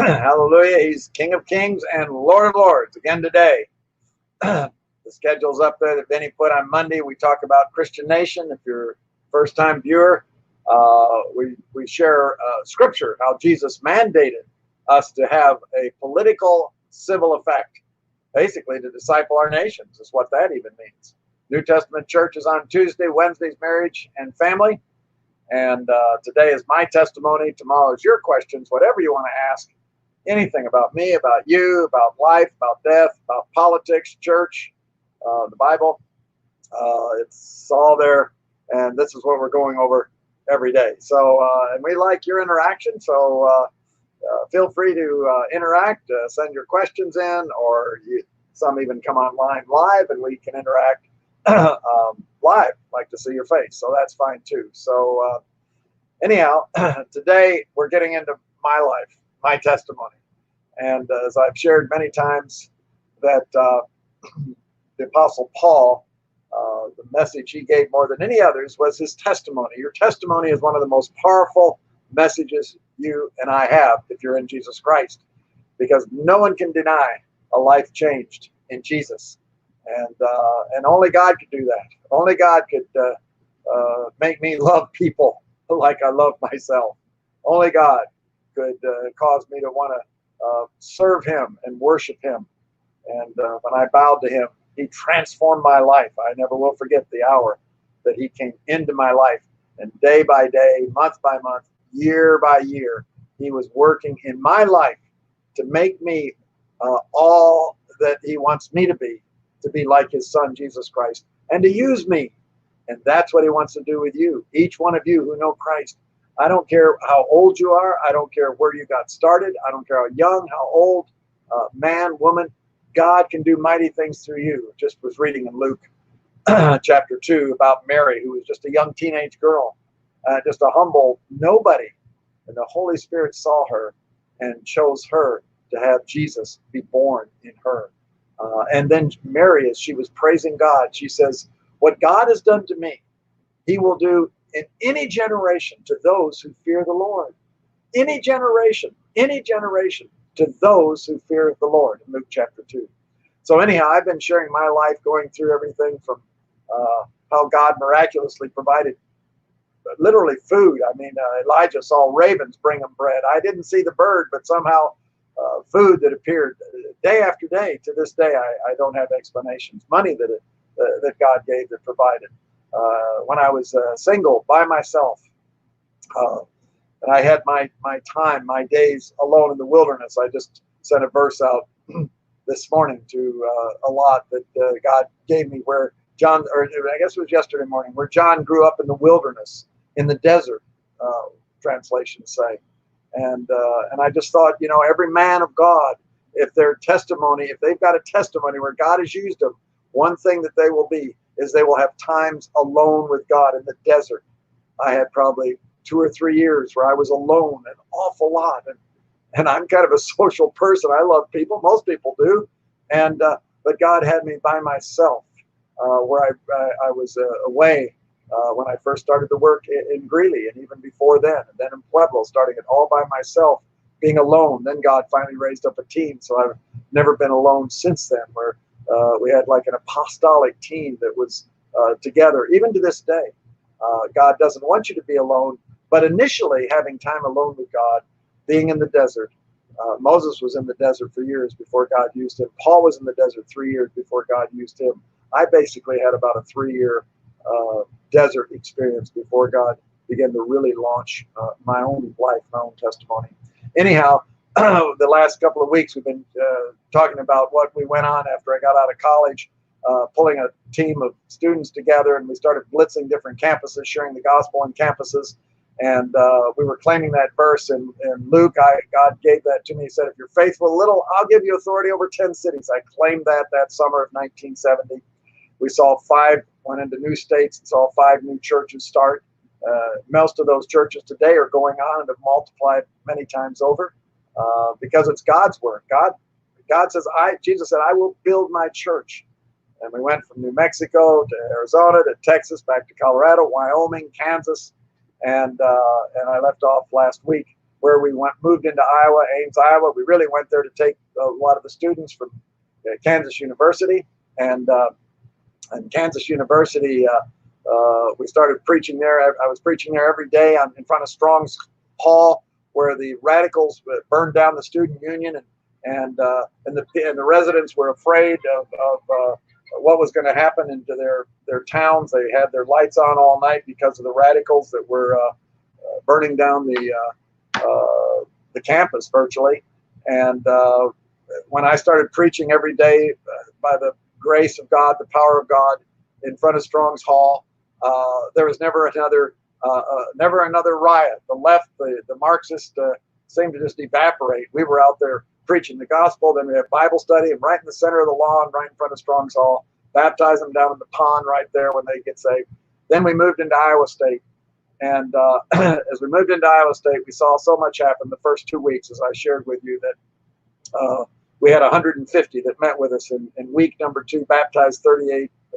Hallelujah. He's King of Kings and Lord of Lords again today. The schedule's up there that Benny put on Monday. We talk about Christian Nation. If you're a first-time viewer, we share scripture, how Jesus mandated us to have a political civil effect, basically to disciple our nations is what that even means. New Testament church is on Tuesday, Wednesday's marriage and family. And today is my testimony. Tomorrow is your questions, whatever you want to ask. Anything about me, about you, about life, about death, about politics, church, the Bible. It's all there. And this is what we're going over every day. So, and we like your interaction. So feel free to interact, send your questions in, or some even come online live and we can interact live. Like to see your face. So that's fine too. So anyhow, today we're getting into my life, my testimony. And as I've shared many times, that the Apostle Paul, the message he gave more than any others was his testimony. Your testimony is one of the most powerful messages you and I have if you're in Jesus Christ, because no one can deny a life changed in Jesus. And only God could do that. Only God could make me love people like I love myself. Only God could cause me to want to serve him and worship him. And when I bowed to him, he transformed my life. I never will forget the hour that he came into my life. And day by day, month by month, year by year, he was working in my life to make me all that he wants me to be like his son, Jesus Christ, and to use me. And that's what he wants to do with you, each one of you who know Christ. I don't care how old you are. I don't care where you got started. I don't care how young, how old, man, woman. God can do mighty things through you. Just was reading in Luke chapter 2 about Mary, who was just a young teenage girl, just a humble nobody. And the Holy Spirit saw her and chose her to have Jesus be born in her. And then Mary, as she was praising God, she says, what God has done to me, he will do in any generation to those who fear the Lord. Any generation to those who fear the Lord, in Luke chapter 2. So anyhow, I've been sharing my life, going through everything from how God miraculously provided literally food. I mean, Elijah saw ravens bring him bread. I didn't see the bird, but somehow food that appeared day after day. To this day, I don't have explanations. Money that God gave that provided. When I was single by myself, and I had my time, my days alone in the wilderness. I just sent a verse out this morning to a lot that God gave me, where John, or I guess it was yesterday morning, where John grew up in the wilderness, in the desert, translations say. And I just thought, every man of God, if their testimony, if they've got a testimony where God has used them, one thing that they will be is they will have times alone with God in the desert. I had probably 2 or 3 years where I was alone an awful lot. And I'm kind of a social person. I love people. Most people do. And but God had me by myself, where I was away when I first started to work in Greeley, and even before then. And then in Pueblo, starting it all by myself, being alone. Then God finally raised up a team. So I've never been alone since then, where we had like an apostolic team that was together, even to this day. God doesn't want you to be alone, but initially having time alone with God, being in the desert. Moses was in the desert for years before God used him. Paul was in the desert 3 years before God used him. I basically had about a 3-year desert experience before God began to really launch my own life, my own testimony. Anyhow, the last couple of weeks we've been talking about what we went on after I got out of college, pulling a team of students together, and we started blitzing different campuses, sharing the gospel on campuses. And we were claiming that verse in Luke. God gave that to me. He said, if you're faithful a little, I'll give you authority over 10 cities. I claimed that summer of 1970. We saw 5, went into new states and saw 5 new churches start. Most of those churches today are going on and have multiplied many times over because it's God's word. God says, Jesus said, I will build my church. And we went from New Mexico to Arizona to Texas, back to Colorado, Wyoming, Kansas. And I left off last week where we moved into Iowa, Ames, Iowa. We really went there to take a lot of the students from Kansas University, and Kansas University, we started preaching there. I was preaching there every day in front of Strong's Hall, where the radicals burned down the student union, and the residents were afraid of what was going to happen into their towns. They had their lights on all night because of the radicals that were burning down the campus virtually. And when I started preaching every day, by the grace of God, the power of God, in front of Strong's Hall, there was never another riot. The left, the Marxists, seemed to just evaporate. We were out there preaching the gospel. Then we had Bible study, and right in the center of the lawn, right in front of Strong's Hall, baptize them down in the pond right there when they get saved. Then we moved into Iowa State. And as we moved into Iowa State, we saw so much happen the first 2 weeks, as I shared with you, that we had 150 that met with us in week number 2, baptized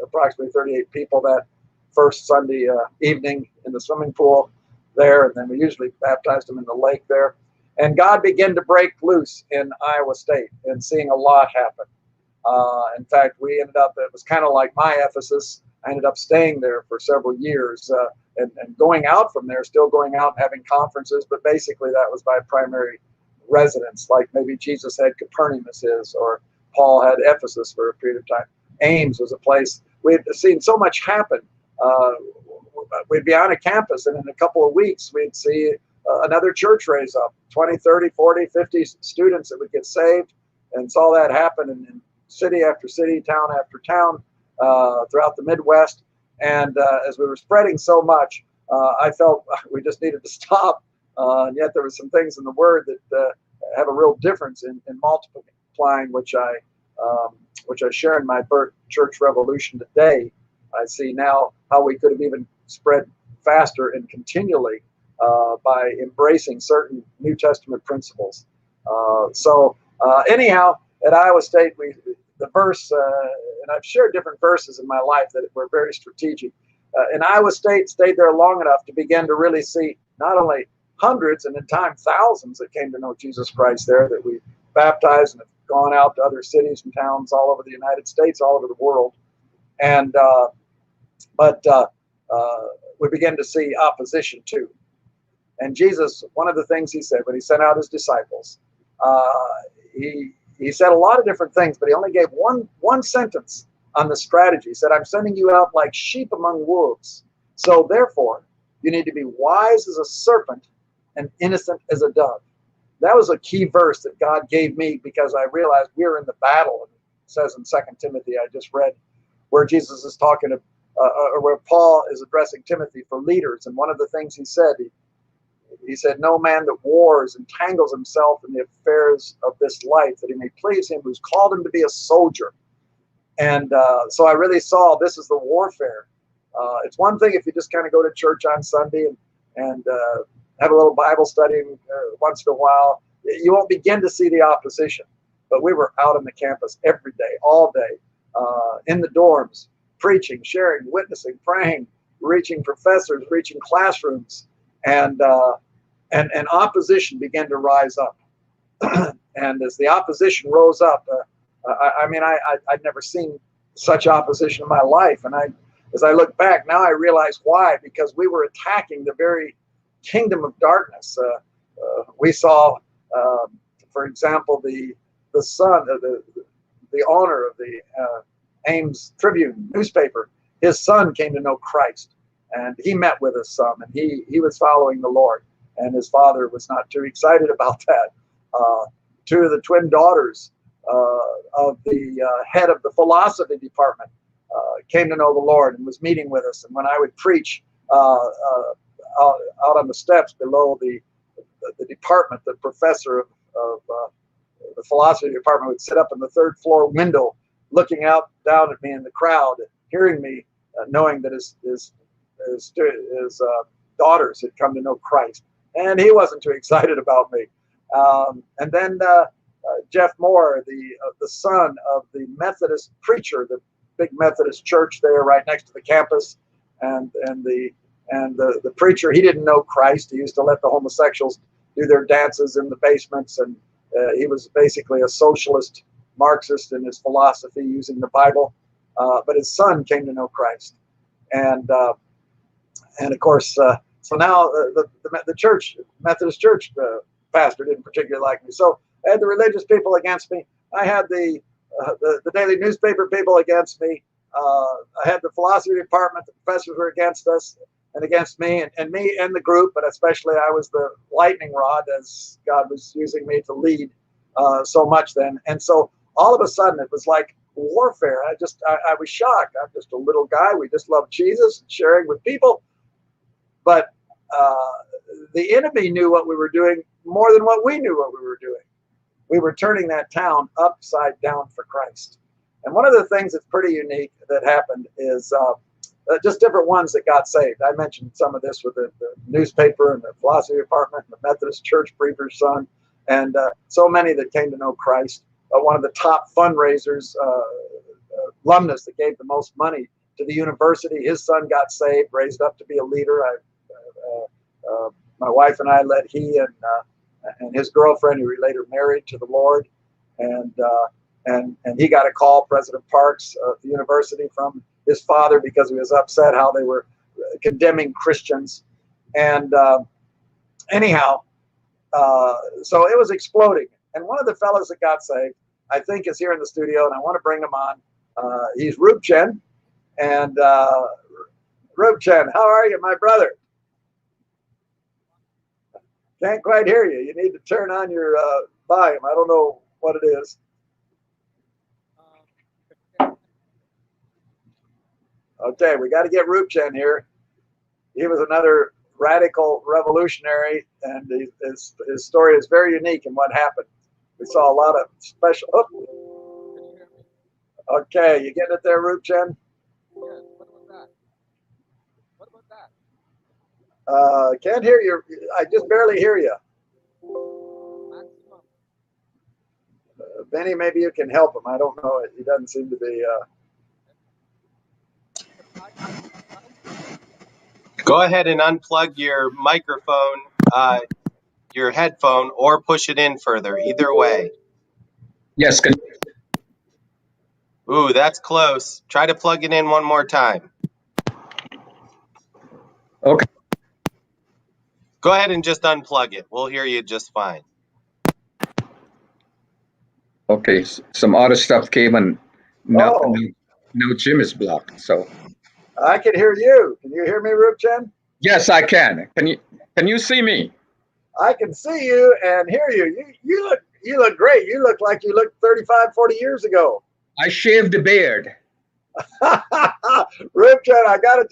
approximately 38 people that first Sunday evening in the swimming pool there. And then we usually baptized them in the lake there. And God began to break loose in Iowa State, and seeing a lot happen. In fact, we ended up, it was kind of like my Ephesus. I ended up staying there for several years and going out from there, still going out and having conferences, but basically that was my primary residence, like maybe Jesus had Capernaum as his, or Paul had Ephesus for a period of time. Ames was a place we had seen so much happen. We'd be on a campus, and in a couple of weeks, we'd see another church raise up, 20, 30, 40, 50 students that would get saved, and saw that happen in city after city, town after town, throughout the Midwest. And as we were spreading so much, I felt we just needed to stop. And yet there were some things in the Word that have a real difference in multiplying, which I share in my church revolution today. I see now how we could have even spread faster and continually by embracing certain New Testament principles. Anyhow, at Iowa State, the verse, and I've shared different verses in my life that were very strategic. In Iowa State, stayed there long enough to begin to really see not only hundreds and in time thousands that came to know Jesus Christ there, that we baptized and have gone out to other cities and towns all over the United States, all over the world. And but we began to see opposition too. And Jesus, one of the things he said when he sent out his disciples, he said a lot of different things, but he only gave one sentence on the strategy. He said, I'm sending you out like sheep among wolves. So therefore, you need to be wise as a serpent and innocent as a dove. That was a key verse that God gave me, because I realized we're in the battle. It says in 2 Timothy, I just read, where Jesus is talking to, or where Paul is addressing Timothy for leaders. And one of the things he said, he said, no man that wars entangles himself in the affairs of this life, that he may please him who's called him to be a soldier. And so I really saw this is the warfare. It's one thing if you just kind of go to church on Sunday and have a little Bible study once in a while. You won't begin to see the opposition. But we were out on the campus every day, all day, in the dorms, preaching, sharing, witnessing, praying, reaching professors, reaching classrooms. And opposition began to rise up. And as the opposition rose up, I'd never seen such opposition in my life. And as I look back now, I realize why, because we were attacking the very kingdom of darkness. We saw, for example, the son of the owner of the Ames Tribune newspaper. His son came to know Christ, and he met with us some, and he was following the Lord, and his father was not too excited about that. Two of the twin daughters of the head of the philosophy department came to know the Lord and was meeting with us. And when I would preach out on the steps below the department, the professor of the philosophy department would sit up in the third floor window looking out down at me in the crowd, hearing me, knowing that his daughters had come to know Christ. And he wasn't too excited about me. And then Jeff Moore, the son of the Methodist preacher, the big Methodist church there right next to the campus, and the preacher, he didn't know Christ. He used to let the homosexuals do their dances in the basements. And he was basically a socialist Marxist in his philosophy using the Bible. But his son came to know Christ. And of course, so now the church, Methodist church pastor didn't particularly like me. So I had the religious people against me. I had the daily newspaper people against me. I had the philosophy department. The professors were against us and against me and me and the group, but especially I was the lightning rod as God was using me to lead so much then. And so all of a sudden it was like warfare. I was shocked. I'm just a little guy. We just love Jesus and sharing with people. But the enemy knew what we were doing more than what we knew what we were doing. We were turning that town upside down for Christ. And one of the things that's pretty unique that happened is just different ones that got saved. I mentioned some of this with the newspaper and the philosophy department and the Methodist church preacher's son, and so many that came to know Christ. One of the top fundraisers, alumnus that gave the most money to the university, his son got saved, raised up to be a leader. My wife and I led he and his girlfriend, who we later married to the Lord, and he got a call, President Parks at the university, from his father because he was upset how they were condemning Christians. And anyhow, so it was exploding. And one of the fellows that got saved, I think, is here in the studio, and I want to bring him on. He's Rup Chen. And Rup Chen, how are you, my brother? Can't quite hear you. You need to turn on your volume. I don't know what it is. Okay, we got to get Rup Chen here. He was another radical revolutionary, and his story is very unique in what happened. We saw a lot of special. Oh. Okay, you getting it there, Rup Chen? Yeah. What about that? What about that? Can't hear you. I just barely hear you. Benny, maybe you can help him. I don't know. He doesn't seem to be. Go ahead and unplug your microphone, your headphone, or push it in further. Either way. Yes. Ooh, that's close. Try to plug it in one more time. Okay. Go ahead and just unplug it. We'll hear you just fine. Okay. Some other stuff came and now Jim is blocked. So I can hear you. Can you hear me, Rup Chen? yes, I can. Can you see me? I can see you and hear you. You look great. You look like you looked 35, 40 years ago. I shaved the beard. Rup Chen, I gotta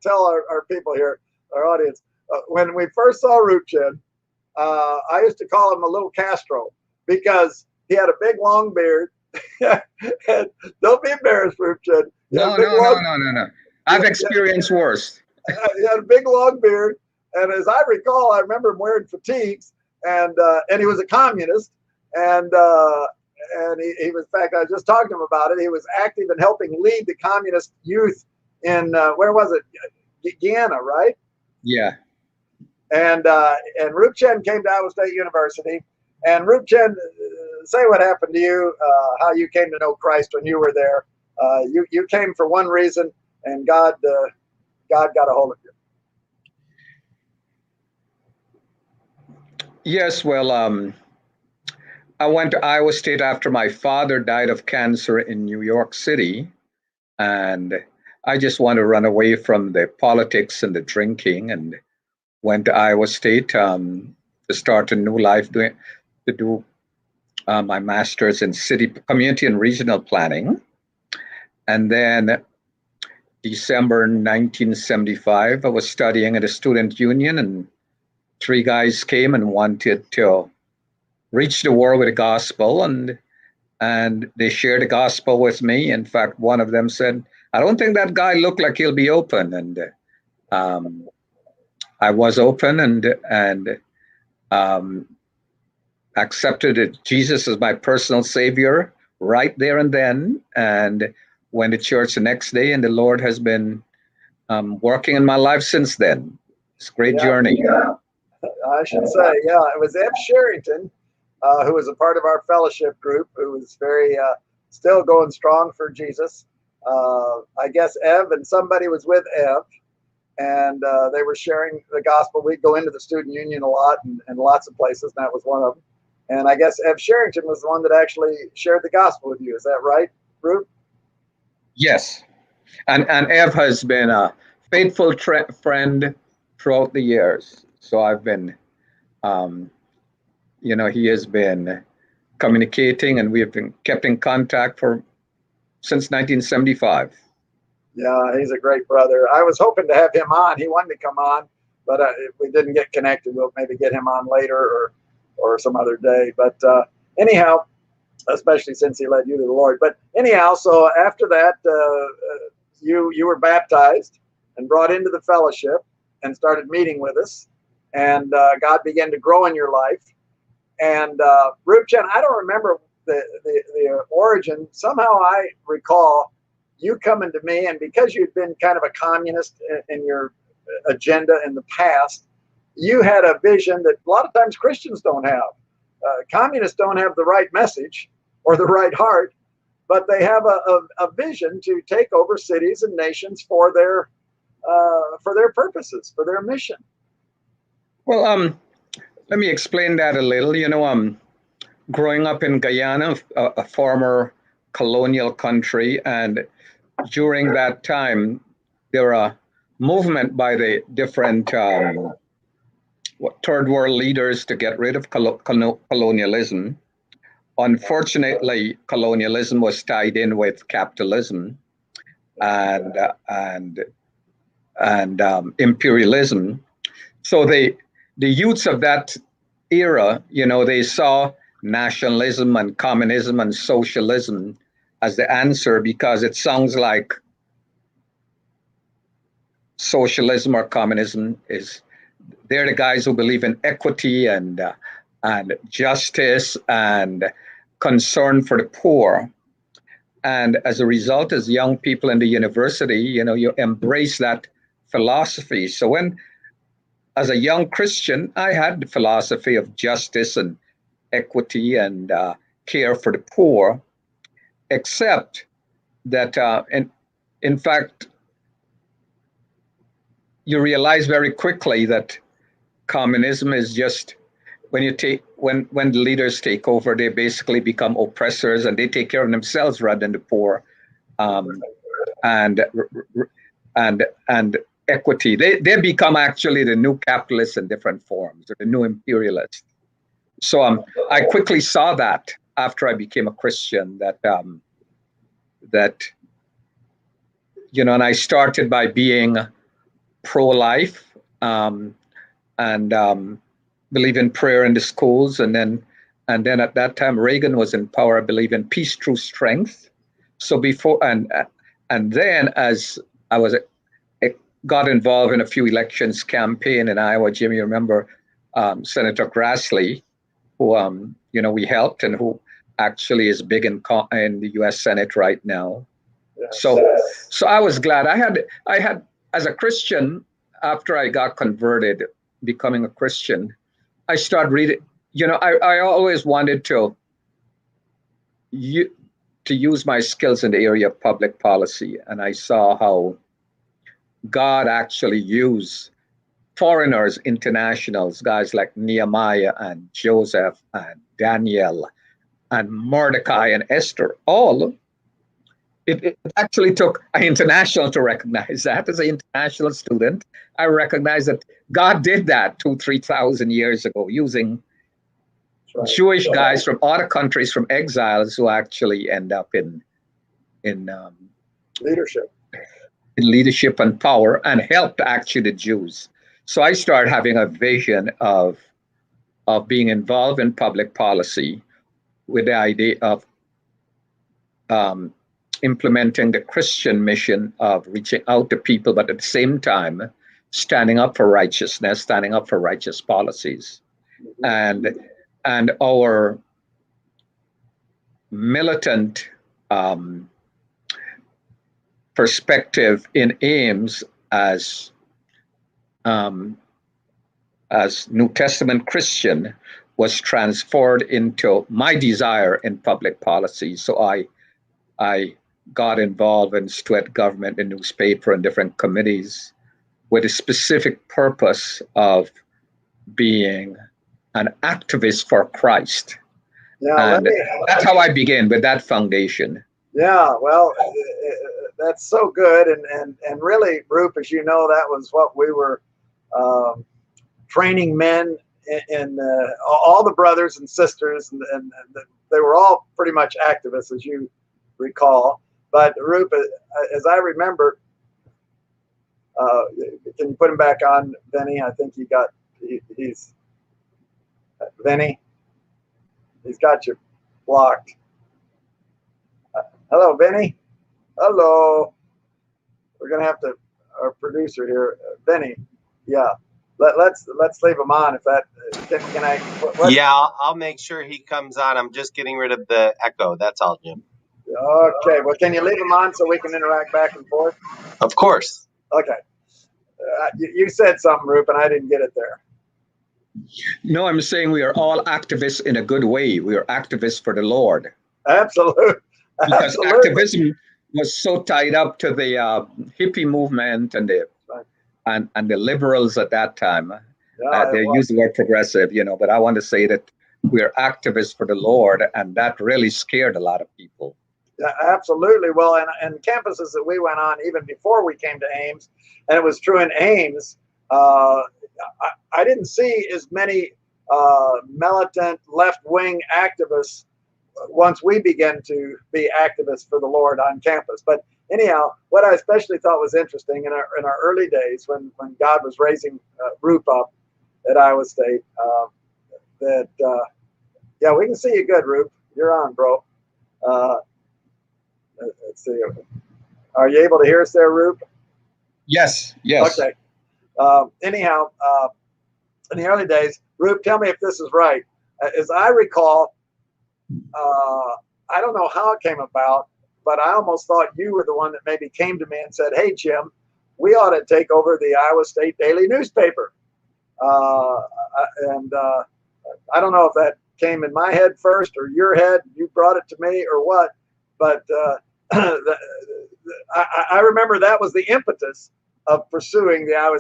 tell our people here, our audience, when we first saw Rup Chen, I used to call him a little Castro because he had a big long beard. And don't be embarrassed, Rup Chen. No. I've experienced worse. He had a big long beard, and as I recall, I remember him wearing fatigues, and he was a communist, and he was, in fact, I was just talking to him about it. He was active in helping lead the communist youth in where was it? Guyana, right? Yeah. And Rup Chen came to Iowa State University, and Rup Chen, say what happened to you, how you came to know Christ when you were there. You came for one reason, and God got a hold of you. Yes, well, I went to Iowa State after my father died of cancer in New York City, and I just wanted to run away from the politics and the drinking, and went to Iowa State to start a new life, to do my master's in city, community, and regional planning. And then December 1975, I was studying at a student union, and 3 guys came and wanted to reach the world with the gospel, and they shared the gospel with me. In fact, one of them said, "I don't think that guy looked like he'll be open." And I was open and accepted Jesus as my personal savior right there and then, and went to church the next day, and the Lord has been working in my life since then. It's a great journey. I should say, yeah, it was Ev Sherrington, who was a part of our fellowship group, who was very still going strong for Jesus. I guess Ev and somebody was with Ev, and they were sharing the gospel. We'd go into the student union a lot and lots of places, and that was one of them. And I guess Ev Sherrington was the one that actually shared the gospel with you. Is that right, Ruth? Yes, and Ev has been a faithful friend throughout the years. So I've been, um, he has been communicating, and we have been kept in contact for since 1975. Yeah, he's a great brother. I was hoping to have him on. He wanted to come on, but if we didn't get connected, we'll maybe get him on later or some other day. But anyhow, especially since he led you to the Lord. But anyhow, so after that, you were baptized and brought into the fellowship and started meeting with us, and God began to grow in your life. And Ruth Chen, I don't remember the origin. Somehow I recall you coming to me, and because you'd been kind of a communist in your agenda in the past, you had a vision that a lot of times Christians don't have. Communists don't have the right message or the right heart, but they have a vision to take over cities and nations for their purposes, for their mission. Well, let me explain that a little. Growing up in Guyana, a former colonial country, and during that time, there were a movement by the different third world leaders to get rid of colonialism. Unfortunately, colonialism was tied in with capitalism and imperialism. So the youths of that era, they saw nationalism and communism and socialism as the answer, because it sounds like socialism or communism is, they're the guys who believe in equity and justice and concern for the poor. And as a result, as young people in the university, you embrace that philosophy. So as a young Christian, I had the philosophy of justice and equity and care for the poor, except that, in fact, you realize very quickly that communism is just, when the leaders take over, they basically become oppressors, and they take care of themselves rather than the poor, and equity. They become actually the new capitalists in different forms, or the new imperialists. So I quickly saw that after I became a Christian, that and I started by being pro-life, and believe in prayer in the schools, and then at that time Reagan was in power. I believe in peace through strength. So before and then, as I got involved in a few elections campaign in Iowa, Jim, you remember Senator Grassley, who we helped, and who actually is big in the U.S. Senate right now. Yes. So I was glad I had as a Christian, after I got converted, becoming a Christian, I started reading. I always wanted to use my skills in the area of public policy, and I saw how God actually used foreigners, internationals, guys like Nehemiah and Joseph and Daniel and Mordecai and Esther. It actually took an international to recognize that. As an international student, I recognized that God did that 2,000-3,000 years ago, using Jewish guys from other countries, from exiles, who actually end up in leadership and power, and helped actually the Jews. So I started having a vision of being involved in public policy, with the idea of implementing the Christian mission of reaching out to people, but at the same time standing up for righteousness, standing up for righteous policies. And our militant perspective in Ames, as as New Testament Christian was transferred into my desire in public policy. So I got involved in student government, the newspaper, and different committees with a specific purpose of being an activist for Christ. Yeah, let And me. that's how I began with that foundation. Yeah, well, that's so good, and really, Roop, as you know, that was what we were um, training men in all the brothers and sisters, and they were all pretty much activists, as you recall. But Roop, as I remember, can you put him back on, Vinny? I think he's Vinny. He's got you blocked. Hello, Vinny. Hello. We're gonna have to. Our producer here, Vinny. Yeah. Let's leave him on. If that can I? Yeah, I'll make sure he comes on. I'm just getting rid of the echo. That's all, Jim. Okay. Well, can you leave him on so we can interact back and forth? Of course. Okay. You said something, Rup, and I didn't get it there. No, I'm saying we are all activists in a good way. We are activists for the Lord. Absolutely. Because activism was so tied up to the hippie movement and the and the liberals at that time. They used the word progressive, but I want to say that we're activists for the Lord, and that really scared a lot of people. Yeah, absolutely. Well, and campuses that we went on even before we came to Ames, and it was true in Ames, I didn't see as many militant left-wing activists once we began to be activists for the Lord on campus. But anyhow, what I especially thought was interesting in our early days when God was raising Roop up at Iowa State, yeah, we can see you good, Roop. You're on, bro. Let's see. Are you able to hear us there, Roop? Yes. Okay. Anyhow, in the early days, Roop, tell me if this is right. As I recall, I don't know how it came about, but I almost thought you were the one that maybe came to me and said, "Hey, Jim, we ought to take over the Iowa State Daily newspaper." And I don't know if that came in my head first or your head. You brought it to me or what, but I remember that was the impetus of pursuing the Iowa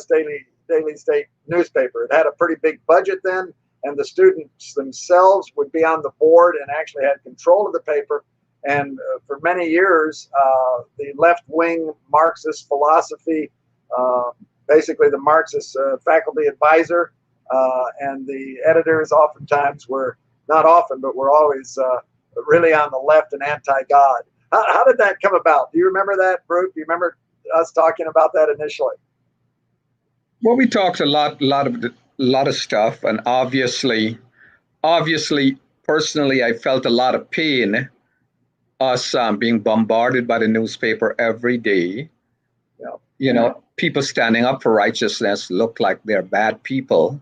Daily State newspaper. It had a pretty big budget then, and the students themselves would be on the board and actually had control of the paper. And for many years, the left-wing Marxist philosophy, basically the Marxist faculty advisor, and the editors oftentimes were, not often, but were always really on the left and anti-God. How did that come about? Do you remember that, Brute? Do you remember us talking about that initially? Well, we talked a lot of stuff, and obviously, personally, I felt a lot of pain. Us being bombarded by the newspaper every day. Yeah. People standing up for righteousness look like they're bad people,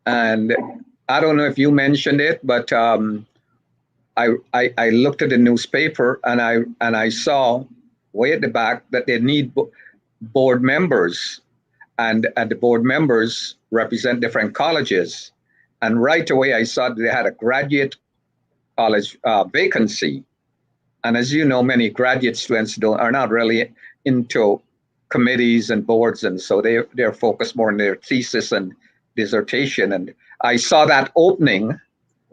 and I don't know if you mentioned it, but I looked at the newspaper and I saw way at the back that they need board members, and the board members represent different colleges, and right away I saw that they had a graduate college vacancy, and as you know, many graduate students are not really into committees and boards, and so they're focused more on their thesis and dissertation, and I saw that opening.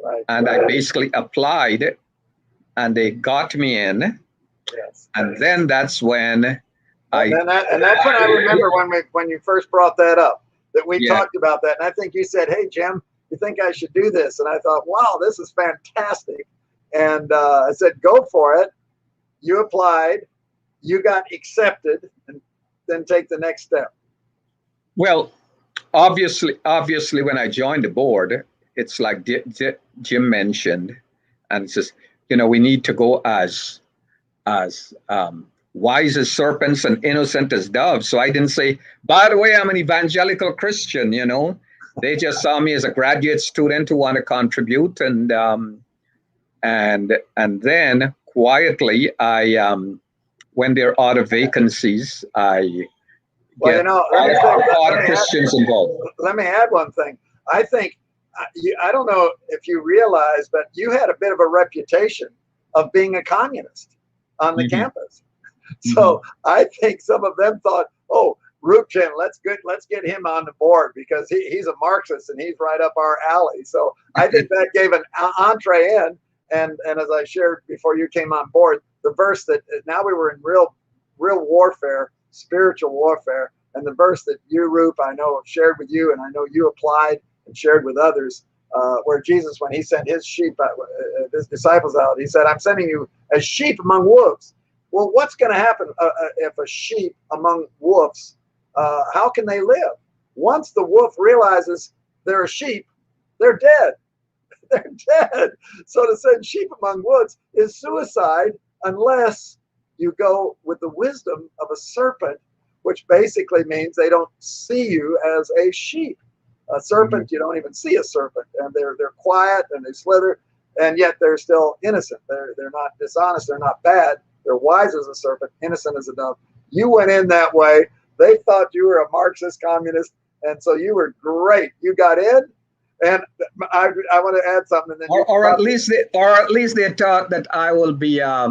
Right. And I basically applied, and they got me in. Yes. And then that's when that's when I remember when you first brought that up, that we talked about that. And I think you said, "Hey, Jim, you think I should do this?" And I thought, "Wow, this is fantastic." And I said, "Go for it." You applied, you got accepted, and then take the next step. Well, obviously, when I joined the board, it's like Jim mentioned, and it says, we need to go as wise as serpents and innocent as doves. So I didn't say, by the way, I'm an evangelical Christian. They just saw me as a graduate student who want to contribute, and then quietly, I when there are other vacancies, I Well, get let me say, a lot of Christians involved. let me add one thing. I think, I don't know if you realize, but you had a bit of a reputation of being a communist on the campus. So I think some of them thought, oh, Rupchin, let's get him on the board because he's a Marxist and he's right up our alley. So I think that gave an entree in. And as I shared before you came on board, the verse that now we were in real warfare, spiritual warfare, and the verse that you, Rup, I know shared with you, and I know you applied and shared with others, where Jesus, when he sent his sheep, his disciples out, he said, "I'm sending you as sheep among wolves." Well, what's going to happen if a sheep among wolves? How can they live? Once the wolf realizes they're a sheep, they're dead. They're dead. So to send sheep among wolves is suicide unless you go with the wisdom of a serpent, which basically means they don't see you as a sheep. A serpent, you don't even see a serpent, and they're quiet and they slither, and yet they're still innocent. They're not dishonest. They're not bad. They're wise as a serpent, innocent as a dove. You went in that way. They thought you were a Marxist communist, and so you were great. You got in, and I want to add something. And then or at least they thought that I will be a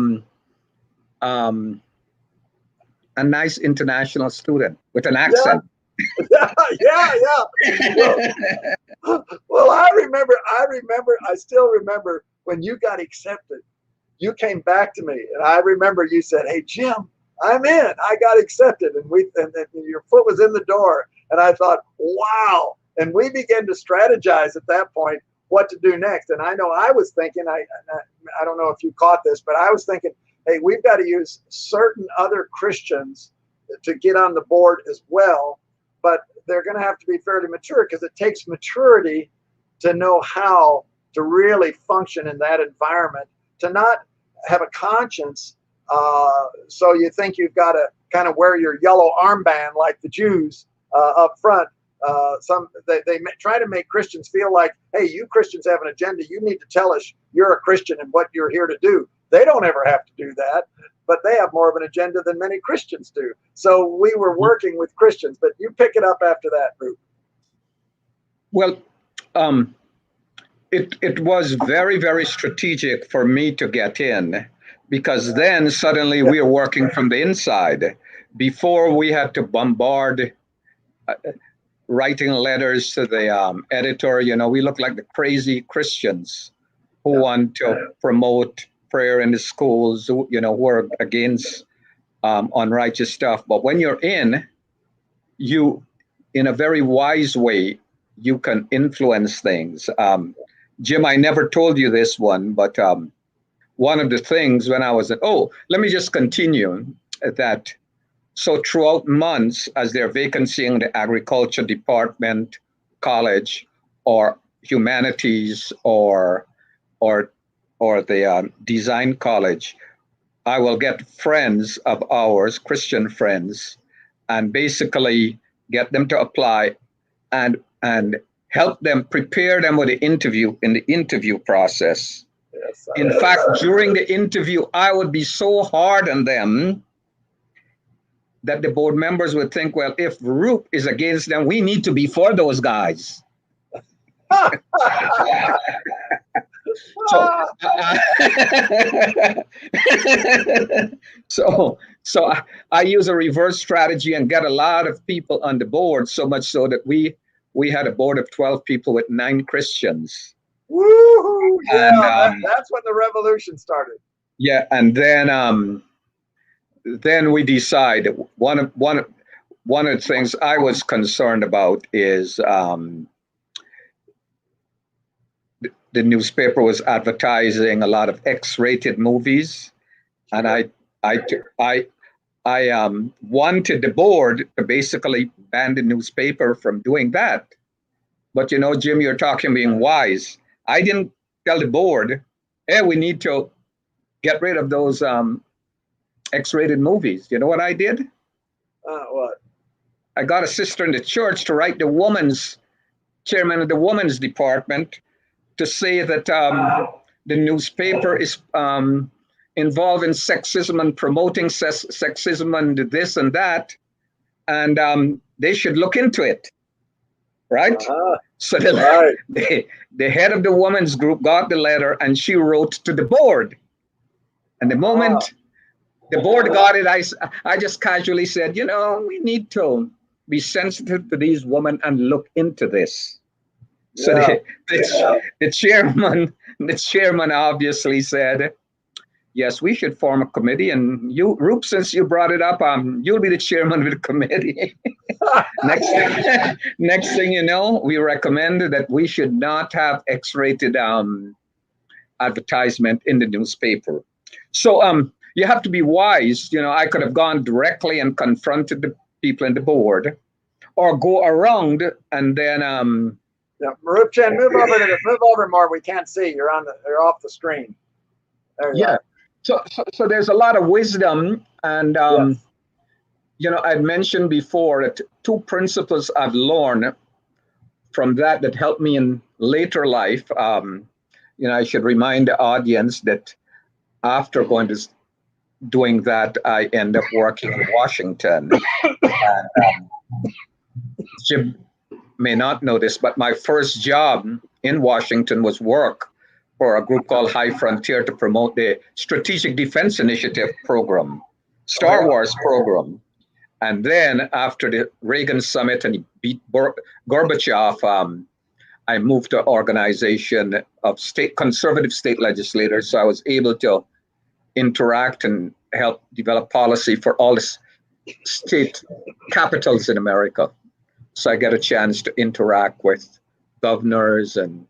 nice international student with an accent. Yeah. Well, I still remember when you got accepted. You came back to me, and I remember you said, "Hey, Jim, I'm in. I got accepted," and your foot was in the door, and I thought, "Wow!" And we began to strategize at that point what to do next. And I know I was thinking, I don't know if you caught this, but I was thinking, hey, we've got to use certain other Christians to get on the board as well, but they're going to have to be fairly mature because it takes maturity to know how to really function in that environment, to not have a conscience. So you think you've got to kind of wear your yellow armband like the Jews up front. They try to make Christians feel like, hey, you Christians have an agenda. You need to tell us you're a Christian and what you're here to do. They don't ever have to do that, but they have more of an agenda than many Christians do. So we were working with Christians, but you pick it up after that, Rup. Well, it was very, very strategic for me to get in because then suddenly we are working from the inside. Before we had to bombard writing letters to the editor, we look like the crazy Christians who want to promote prayer in the schools, who are against unrighteous stuff. But when you're in a very wise way, you can influence things. Jim, I never told you this one, but one of the things when I was let me just continue that. So throughout months, as they're vacancying the agriculture department, college, or humanities, or the design college, I will get friends of ours, Christian friends, and basically get them to apply and help them, prepare them with the interview process. Yes, in fact, during the interview, I would be so hard on them that the board members would think, well, if Rup is against them, we need to be for those guys. So I use a reverse strategy and get a lot of people on the board, so much so that we had a board of 12 people with 9 Christians. Woo-hoo! Yeah, and, that's when the revolution started. Yeah, and then we decide one of the things I was concerned about is the newspaper was advertising a lot of X-rated movies, and I wanted the board to basically ban the newspaper from doing that. But Jim, you're talking being wise. I didn't tell the board, hey, we need to get rid of those X-rated movies. You know what I did? What? I got a sister in the church to write the chairman of the women's department to say that the newspaper is involved in sexism and promoting sexism and this and that. and they should look into it, right? So Right. the head of the women's group got the letter, and she wrote to the board. And the moment the board got it, I just casually said, we need to be sensitive to these women and look into this. So the chairman obviously said, yes, we should form a committee. And you, Roop, since you brought it up, you'll be the chairman of the committee. Next thing you know, we recommend that we should not have X-rated advertisement in the newspaper. So you have to be wise. I could have gone directly and confronted the people in the board, or go around and then. Marup Chen, move over more. We can't see. You're off the screen. There you are. So there's a lot of wisdom, and I'd mentioned before that two principles I've learned from that helped me in later life. I should remind the audience that after doing that, I end up working in Washington. And, Jim may not know this, but my first job in Washington was work for a group called High Frontier to promote the Strategic Defense Initiative program, Star Wars program. And then after the Reagan summit and he beat Gorbachev, I moved to an organization of conservative state legislators. So I was able to interact and help develop policy for all the state capitals in America. So I get a chance to interact with governors and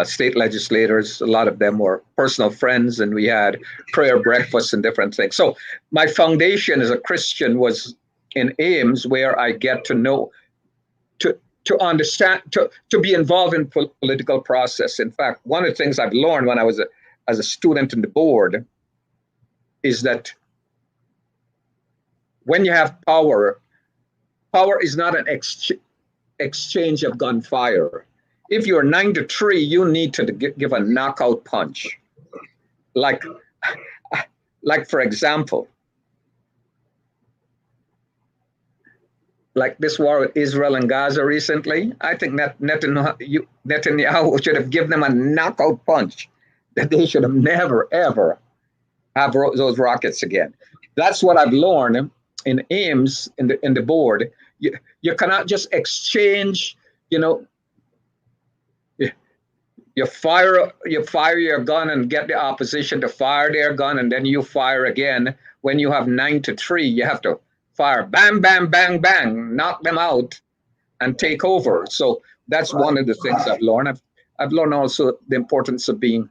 state legislators. A lot of them were personal friends, and we had prayer breakfasts and different things. So my foundation as a Christian was in Ames, where I get to know, to understand, to be involved in political process. In fact, one of the things I've learned when I was as a student in the board is that when you have power is not an exchange of gunfire. If you're 9-3, you need to give a knockout punch. Like for example, like this war with Israel and Gaza recently, I think Netanyahu should have given them a knockout punch, that they should have never, ever have those rockets again. That's what I've learned in Ames, in the board. You cannot just exchange, you fire your gun and get the opposition to fire their gun, and then you fire again. When you have 9-3, you have to fire, bam, bam, bang, bang, knock them out and take over. So that's one of the things I've learned. I've learned also the importance of being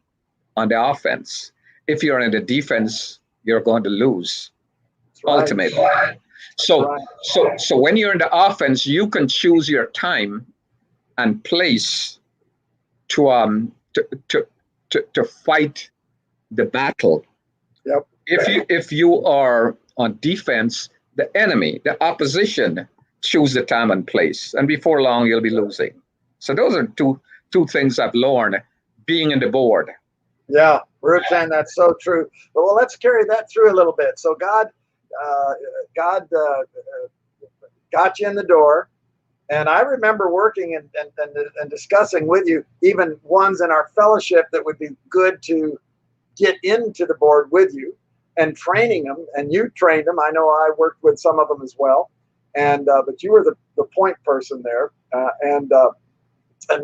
on the offense. If you're in the defense, you're going to lose ultimately. So when you're in the offense, you can choose your time and place to fight the battle. Yep. If you are on defense, the enemy, the opposition, choose the time and place, and before long you'll be losing. So those are two things I've learned being in the board. Yeah, Ruth, saying that's so true. But well, let's carry that through a little bit. So God got you in the door. And I remember working and discussing with you, even ones in our fellowship that would be good to get into the board with you, and training them. And you trained them. I know I worked with some of them as well. And but you were the point person there. And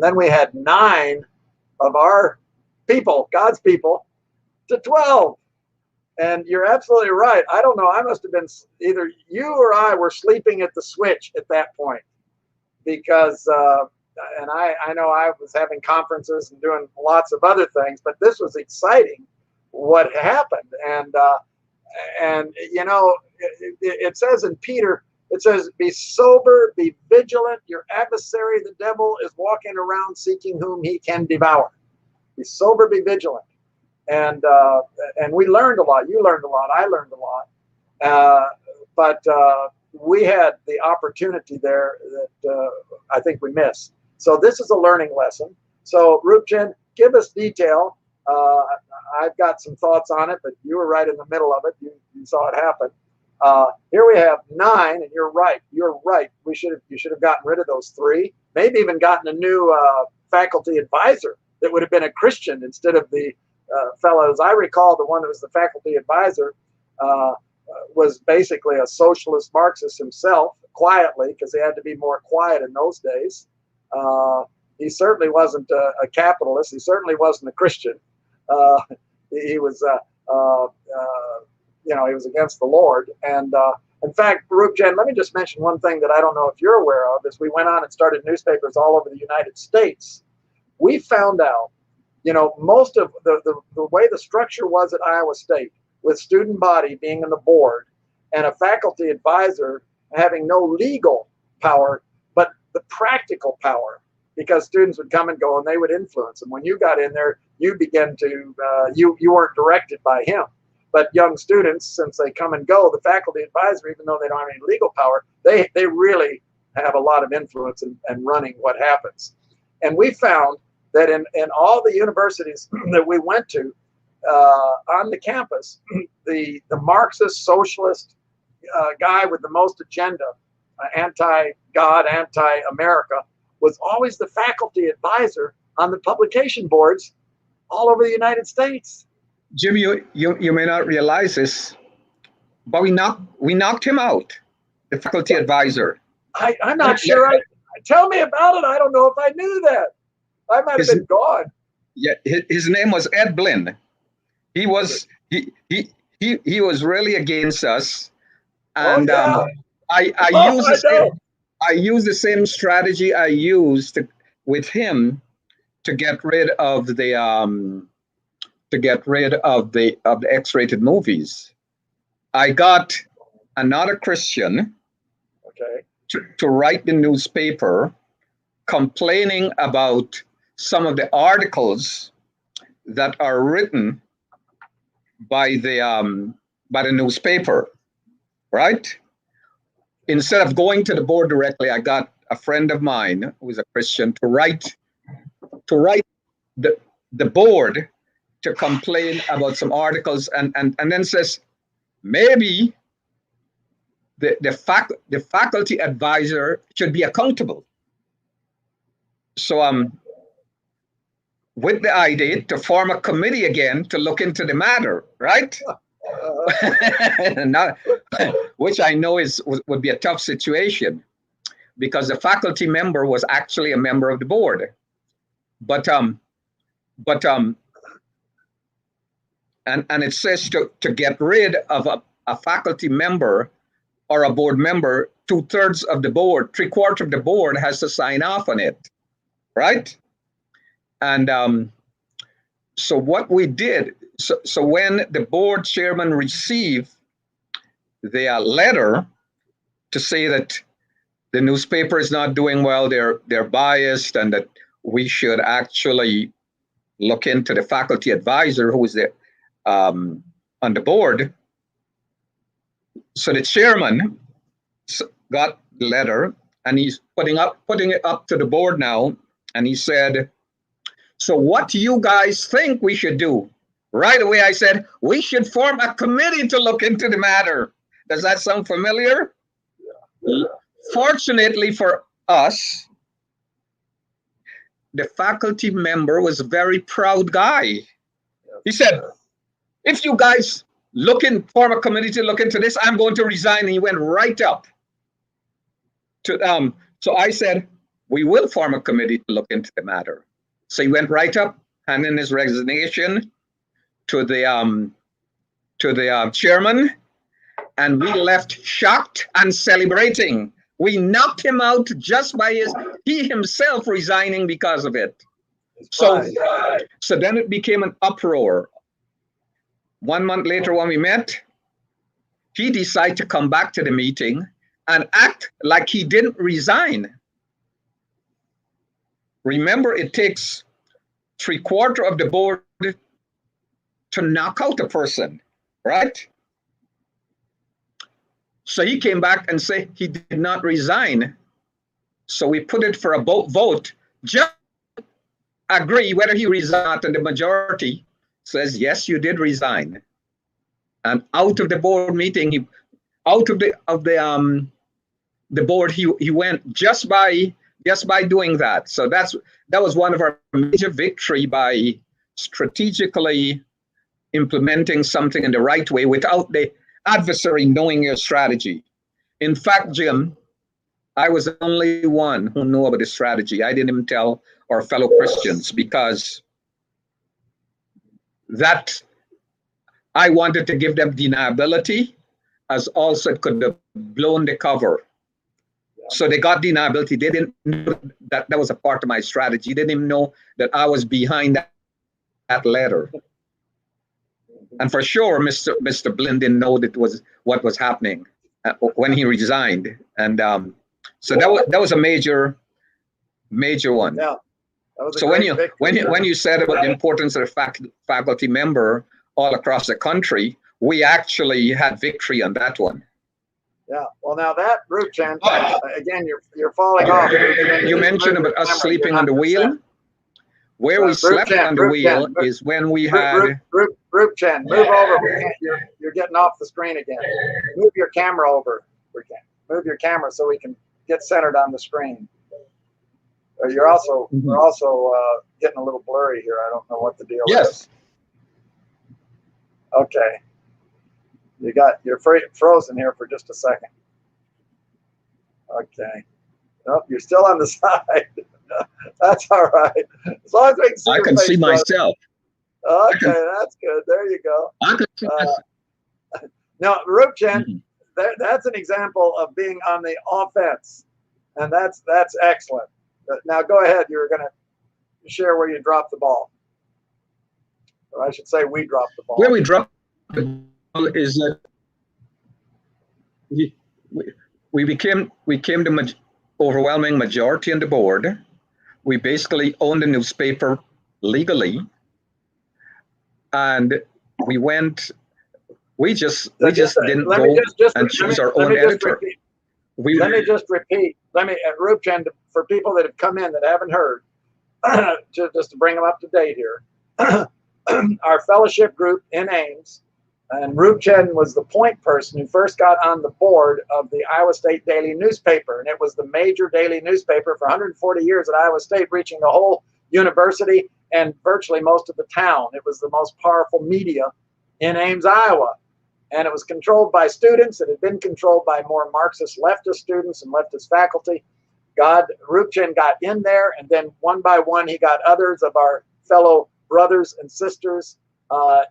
then we had 9 of our people, God's people, to 12. And you're absolutely right. I don't know. I must have been, either you or I were sleeping at the switch at that point. Because, and I know I was having conferences and doing lots of other things, but this was exciting what happened. And it says in Peter, it says, be sober, be vigilant. Your adversary, the devil, is walking around seeking whom he can devour. Be sober, be vigilant. And we learned a lot. You learned a lot. I learned a lot. But we had the opportunity there that I think we missed. So this is a learning lesson. So Rupchan, give us detail. I've got some thoughts on it, but you were right in the middle of it. You saw it happen. Here we have 9, and you're right. You're right. You should have gotten rid of those 3. Maybe even gotten a new faculty advisor that would have been a Christian instead of the fellows. I recall the one that was the faculty advisor was basically a socialist Marxist himself, quietly, because they had to be more quiet in those days. He certainly wasn't a capitalist. He certainly wasn't a Christian. He was, he was against the Lord. And in fact, Baruch Jen, let me just mention one thing that I don't know if you're aware of. As we went on and started newspapers all over the United States, we found out, most of the way the structure was at Iowa State, with student body being in the board and a faculty advisor having no legal power, but the practical power, because students would come and go and they would influence. And when you got in there, you began to, you weren't directed by him. But young students, since they come and go, the faculty advisor, even though they don't have any legal power, they really have a lot of influence in running what happens. And we found that in all the universities that we went to, on the campus, the Marxist socialist guy with the most agenda, anti-God, anti-America, was always the faculty advisor on the publication boards all over the United States. Jim, you may not realize this, but we knocked him out, the faculty advisor. I'm not sure. Tell me about it. I don't know if I knew that. I might have been gone. Yeah, his name was Ed Blinn. He was he was really against us, and I used the same strategy I used with him to get rid of the X-rated movies. I got another Christian, okay, to write the newspaper complaining about some of the articles that are written by the newspaper, right? Instead of going to the board directly, I got a friend of mine who is a Christian to write the board to complain about some articles, and then says maybe the faculty advisor should be accountable. So with the idea to form a committee again to look into the matter, right? Not, which I know would be a tough situation, because the faculty member was actually a member of the board. But and it says to get rid of a faculty member or a board member, 2/3 of the board, 3/4 of the board has to sign off on it, right? And so what we did, so when the board chairman received the letter to say that the newspaper is not doing well, they're biased, and that we should actually look into the faculty advisor who is on the board. So the chairman got the letter, and he's putting it up to the board now, and he said, so what do you guys think we should do? Right away I said, we should form a committee to look into the matter. Does that sound familiar? Yeah. Fortunately for us, the faculty member was a very proud guy. He said, if you guys form a committee to look into this, I'm going to resign. And he went right up to so I said, we will form a committee to look into the matter. So he went right up, handing his resignation to the chairman, and we left shocked and celebrating. We knocked him out just by he himself resigning because of it. So then it became an uproar. 1 month later when we met, he decided to come back to the meeting and act like he didn't resign. Remember, it takes 3/4 of the board to knock out a person, right? So he came back and said he did not resign. So we put it for a vote, just agree whether he resigned, and the majority says, yes, you did resign. And out of the board meeting, out of the board. He went just by doing that. So that was one of our major victory, by strategically implementing something in the right way without the adversary knowing your strategy. In fact, Jim, I was the only one who knew about the strategy. I didn't even tell our fellow Christians, because that I wanted to give them deniability, as also it could have blown the cover. So they got deniability. They didn't know that was a part of my strategy. They didn't even know that I was behind that letter. And for sure, Mr. Blinn didn't know that was what was happening when he resigned. And so that was a major one. Yeah. That was a So when you said about the importance of a faculty member all across the country, we actually had victory on that one. Yeah. Well, now that group chant, again, you're falling off. You mentioned about us sleeping on the wheel. Where we slept on the wheel is when we had group chant. Move over. You're getting off the screen again. Move your camera over. Move your camera so we can get centered on the screen. You're also we're also getting a little blurry here. I don't know what the deal is. Okay. You're frozen here for just a second. Okay. Nope, you're still on the side. That's all right. As long as we can see I can see myself. Okay, that's good. There you go. I can see myself. Now, Rupchen, that's an example of being on the offense, and that's excellent. Now, go ahead. You were going to share where you dropped the ball. Or I should say we dropped the ball. Where we dropped the ball is that we became the overwhelming majority on the board. We basically owned the newspaper legally, and we just didn't go and choose our own editor. Let me just repeat. Rupchen, for people that have come in that haven't heard, just to bring them up to date here, our fellowship group in Ames, and Rupchen was the point person who first got on the board of the Iowa State Daily newspaper, and it was the major daily newspaper for 140 years at Iowa State, reaching the whole university and virtually most of the town. It was the most powerful media in Ames, Iowa. And it was controlled by students. It had been controlled by more Marxist leftist students and leftist faculty. Rupchen got in there, and then one by one, he got others of our fellow brothers and sisters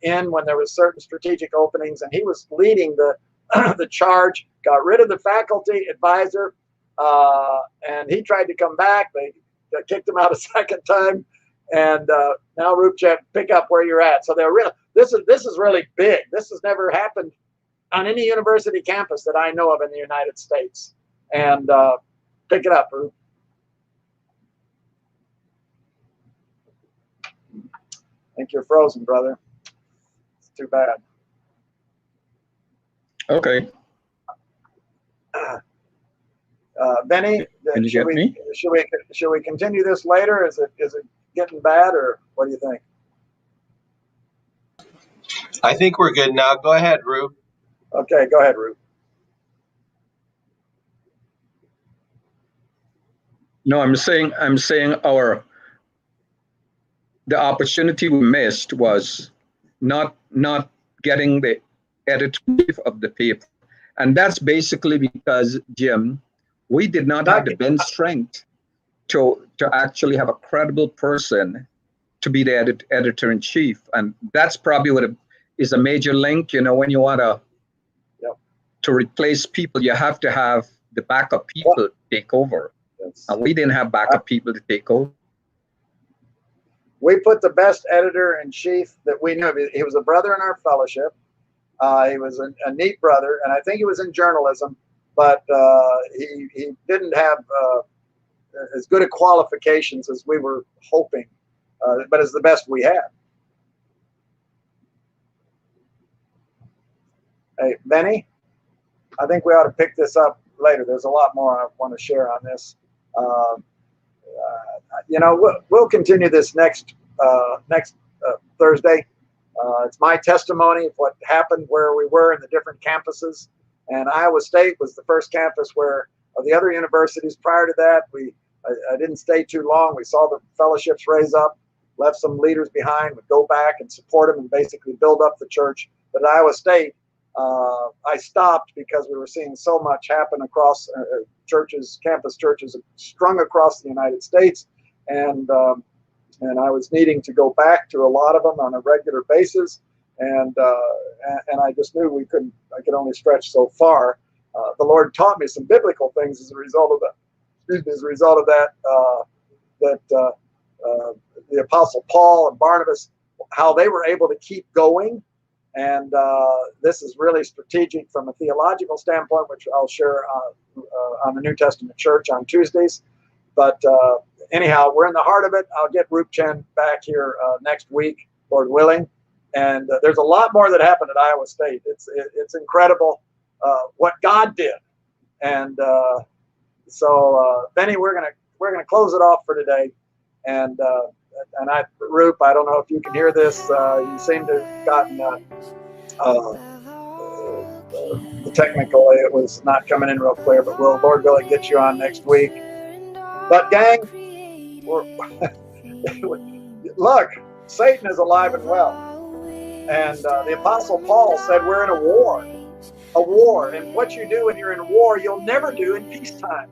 in when there was certain strategic openings, and he was leading the charge, got rid of the faculty advisor, and he tried to come back. They kicked him out a second time, and now Rupchen, pick up where you're at. So they're real. This is really big. This has never happened on any university campus that I know of in the United States. And pick it up, Rup. I think you're frozen, brother. It's too bad. Okay. Benny, Can you get me? Should we continue this later? Is it getting bad, or what do you think? I think we're good now. Go ahead, Rube. Okay, go ahead, Rube. No, I'm saying the opportunity we missed was not getting the editor-in-chief of the paper. And that's basically because, Jim, we did not have the bench strength to actually have a credible person to be the editor-in-chief. And that's probably what is a major link. You know, when you want to replace people, you have to have the backup people take over. Yes. And we didn't have backup people to take over. We put the best editor-in-chief that we knew. He was a brother in our fellowship. He was a neat brother, and I think he was in journalism, but he didn't have as good a qualifications as we were hoping, but it's the best we had. Hey, Benny, I think we ought to pick this up later. There's a lot more I want to share on this. You know, we'll continue this next Thursday. It's my testimony of what happened, where we were in the different campuses. And Iowa State was the first campus where the other universities prior to that, I didn't stay too long. We saw the fellowships raise up, left some leaders behind, would go back and support them and basically build up the church. But at Iowa State, I stopped because we were seeing so much happen across churches, campus churches strung across the United States. And I was needing to go back to a lot of them on a regular basis. And I just knew I could only stretch so far. The Lord taught me some biblical things as a result of that. As a result of that, the Apostle Paul and Barnabas, how they were able to keep going. And this is really strategic from a theological standpoint, which I'll share on the New Testament Church on Tuesdays. But anyhow, we're in the heart of it. I'll get Rup Chen back here next week, Lord willing. And there's a lot more that happened at Iowa State. It's incredible what God did. And so Benny, we're gonna close it off for today. And Rup, I don't know if you can hear this. You seem to have gotten the technical. It was not coming in real clear, but we'll, Lord willing, get you on next week. But gang, look, Satan is alive and well. And the Apostle Paul said we're in a war. And what you do when you're in a war, you'll never do in peacetime.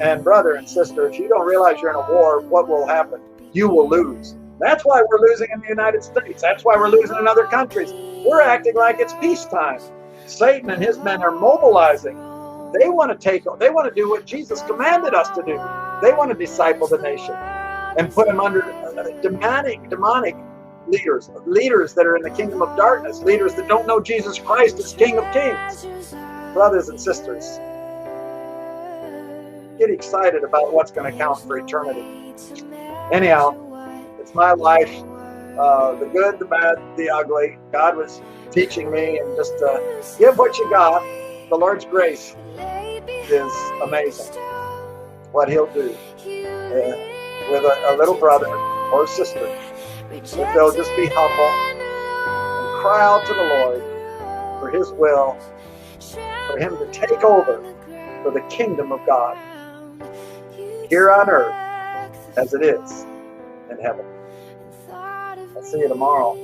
And brother and sister, if you don't realize you're in a war, what will happen? You will lose. That's why we're losing in the United States. That's why we're losing in other countries. We're acting like it's peacetime. Satan and his men are mobilizing. They want to do what Jesus commanded us to do. They want to disciple the nation and put them under demonic leaders that are in the kingdom of darkness, leaders that don't know Jesus Christ as King of Kings. Brothers and sisters, get excited about what's going to count for eternity. Anyhow, it's my life, the good, the bad, the ugly. God was teaching me, and just give what you got. The Lord's grace is amazing. What He'll do with a little brother or sister, if they'll just be humble and cry out to the Lord for His will, for Him to take over for the kingdom of God here on earth as it is in heaven. I'll see you tomorrow.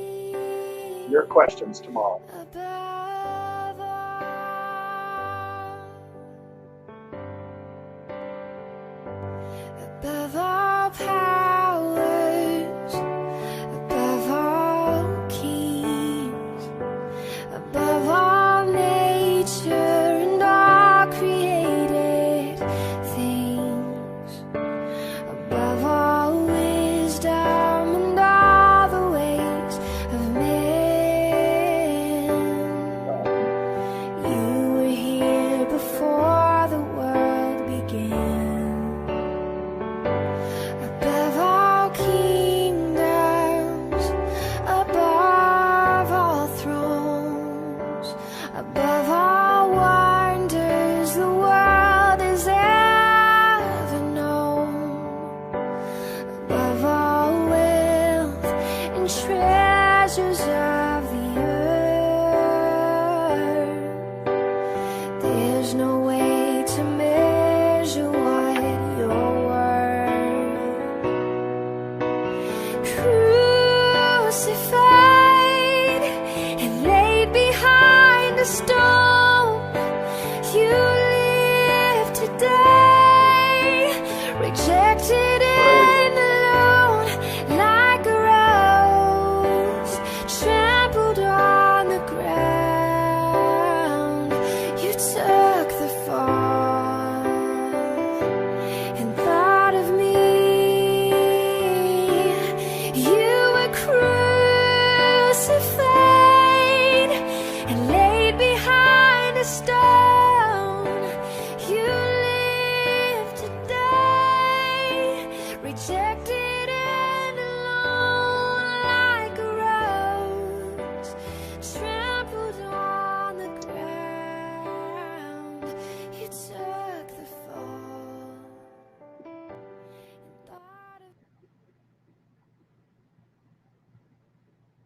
Your questions tomorrow.